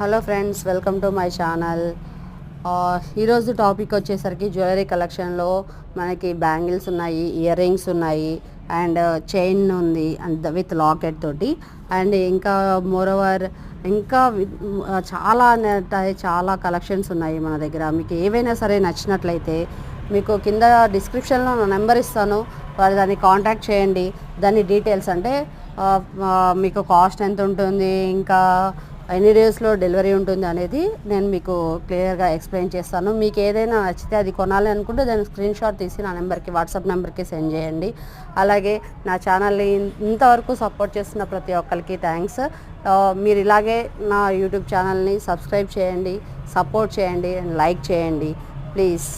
Hello friends, welcome to my channel. ఈరోజు topic వచ్చేసరికి jewellery కలెక్షన్లో మనకి బ్యాంగిల్స్ ఉన్నాయి, ఇయర్ రింగ్స్ ఉన్నాయి, అండ్ చైన్ ఉంది అండ్ విత్ లాకెట్ తోటి. అండ్ ఇంకా మోరోవర్ ఇంకా చాలా కలెక్షన్స్ ఉన్నాయి మన దగ్గర. మీకు ఏవైనా సరే నచ్చినట్లయితే మీకు కింద డిస్క్రిప్షన్లో నా నెంబర్ ఇస్తాను, దాన్ని కాంటాక్ట్ చేయండి. దాని డీటెయిల్స్ అంటే మీకు కాస్ట్ ఎంత ఉంటుంది, ఇంకా ఎన్ని డేస్లో డెలివరీ ఉంటుంది అనేది నేను మీకు క్లియర్గా ఎక్స్ప్లెయిన్ చేస్తాను. మీకు ఏదైనా నచ్చితే అది కొనాలి అనుకుంటే దాని స్క్రీన్ షాట్ తీసి నా నెంబర్కి, వాట్సాప్ నెంబర్కి సెండ్ చేయండి. అలాగే నా ఛానల్ని ఇంతవరకు సపోర్ట్ చేస్తున్న ప్రతి ఒక్కరికి థ్యాంక్స్. మీరు ఇలాగే నా యూట్యూబ్ ఛానల్ని సబ్స్క్రైబ్ చేయండి, సపోర్ట్ చేయండి అండ్ లైక్ చేయండి ప్లీజ్.